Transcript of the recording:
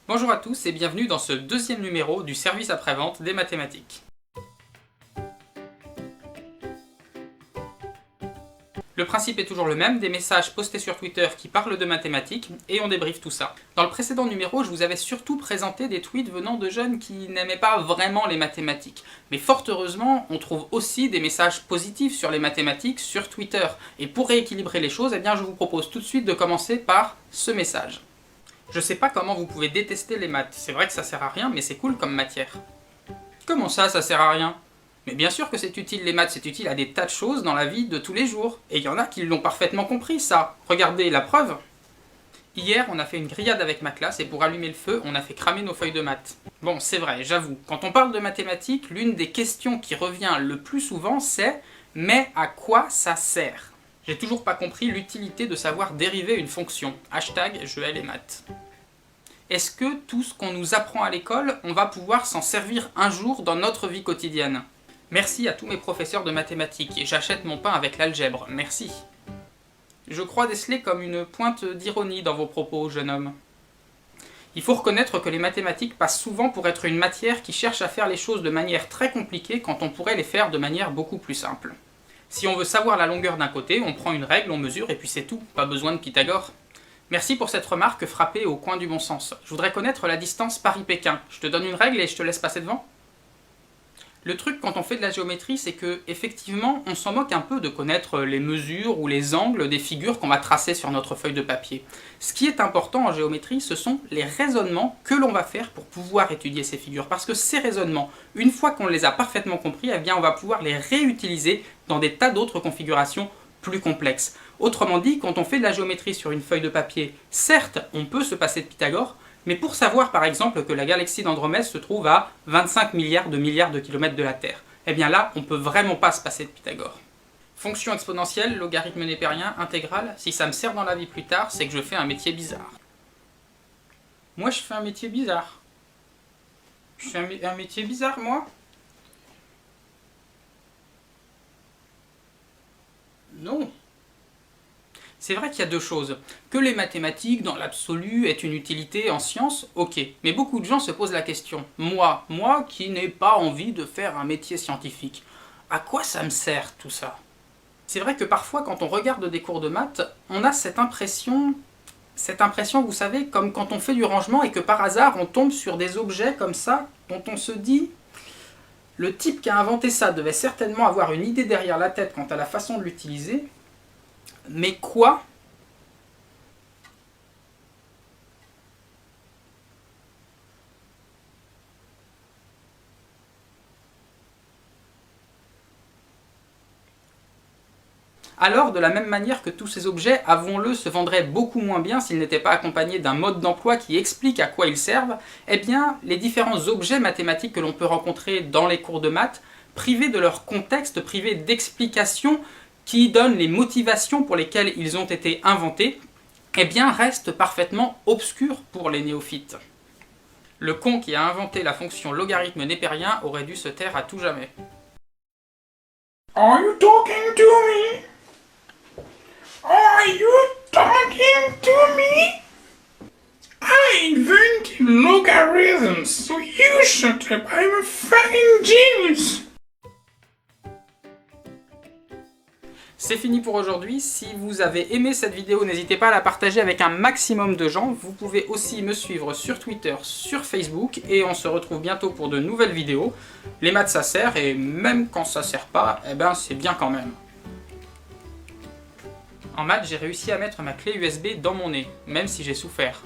Bonjour à tous et bienvenue dans ce deuxième numéro du service après-vente des mathématiques. Le principe est toujours le même, des messages postés sur Twitter qui parlent de mathématiques et on débriefe tout ça. Dans le précédent numéro, je vous avais surtout présenté des tweets venant de jeunes qui n'aimaient pas vraiment les mathématiques. Mais fort heureusement, on trouve aussi des messages positifs sur les mathématiques sur Twitter. Et pour rééquilibrer les choses, je vous propose tout de suite de commencer par ce message. Je sais pas comment vous pouvez détester les maths, c'est vrai que ça sert à rien, mais c'est cool comme matière. Comment ça sert à rien? Mais bien sûr que c'est utile les maths, c'est utile à des tas de choses dans la vie de tous les jours. Et il y en a qui l'ont parfaitement compris ça. Regardez la preuve. Hier, on a fait une grillade avec ma classe et pour allumer le feu, on a fait cramer nos feuilles de maths. Bon, c'est vrai, j'avoue, quand on parle de mathématiques, l'une des questions qui revient le plus souvent, c'est « mais à quoi ça sert ?» J'ai toujours pas compris l'utilité de savoir dériver une fonction. Hashtag je hais les maths. Est-ce que tout ce qu'on nous apprend à l'école, on va pouvoir s'en servir un jour dans notre vie quotidienne? Merci à tous mes professeurs de mathématiques, et j'achète mon pain avec l'algèbre, merci. Je crois déceler comme une pointe d'ironie dans vos propos, jeune homme. Il faut reconnaître que les mathématiques passent souvent pour être une matière qui cherche à faire les choses de manière très compliquée quand on pourrait les faire de manière beaucoup plus simple. Si on veut savoir la longueur d'un côté, on prend une règle, on mesure et puis c'est tout, pas besoin de Pythagore. Merci pour cette remarque frappée au coin du bon sens. Je voudrais connaître la distance Paris-Pékin. Je te donne une règle et je te laisse passer devant? Le truc quand on fait de la géométrie, c'est que, effectivement, on s'en moque un peu de connaître les mesures ou les angles des figures qu'on va tracer sur notre feuille de papier. Ce qui est important en géométrie, ce sont les raisonnements que l'on va faire pour pouvoir étudier ces figures. Parce que ces raisonnements, une fois qu'on les a parfaitement compris, on va pouvoir les réutiliser dans des tas d'autres configurations plus complexes. Autrement dit, quand on fait de la géométrie sur une feuille de papier, certes, on peut se passer de Pythagore, mais pour savoir par exemple que la galaxie d'Andromède se trouve à 25 milliards de kilomètres de la Terre, là, on peut vraiment pas se passer de Pythagore. Fonction exponentielle, logarithme népérien, intégrale, si ça me sert dans la vie plus tard, c'est que je fais un métier bizarre. Moi je fais un métier bizarre. Je fais un métier bizarre, moi? Non. C'est vrai qu'il y a deux choses. Que les mathématiques, dans l'absolu, aient une utilité en sciences, ok. Mais beaucoup de gens se posent la question. Moi qui n'ai pas envie de faire un métier scientifique, à quoi ça me sert tout ça? C'est vrai que parfois, quand on regarde des cours de maths, on a cette impression, vous savez, comme quand on fait du rangement et que par hasard, on tombe sur des objets comme ça, dont on se dit... Le type qui a inventé ça devait certainement avoir une idée derrière la tête quant à la façon de l'utiliser, mais quoi? Alors, de la même manière que tous ces objets, avouons-le, se vendraient beaucoup moins bien s'ils n'étaient pas accompagnés d'un mode d'emploi qui explique à quoi ils servent, les différents objets mathématiques que l'on peut rencontrer dans les cours de maths, privés de leur contexte, privés d'explications qui donnent les motivations pour lesquelles ils ont été inventés, restent parfaitement obscurs pour les néophytes. Le con qui a inventé la fonction logarithme népérien aurait dû se taire à tout jamais. Are you talking to me? Are you talking to me? I invented logarithms, so you shut up, I'm a fucking genius! C'est fini pour aujourd'hui. Si vous avez aimé cette vidéo, n'hésitez pas à la partager avec un maximum de gens. Vous pouvez aussi me suivre sur Twitter, sur Facebook, et on se retrouve bientôt pour de nouvelles vidéos. Les maths ça sert, et même quand ça sert pas, c'est bien quand même. En maths, j'ai réussi à mettre ma clé USB dans mon nez, même si j'ai souffert.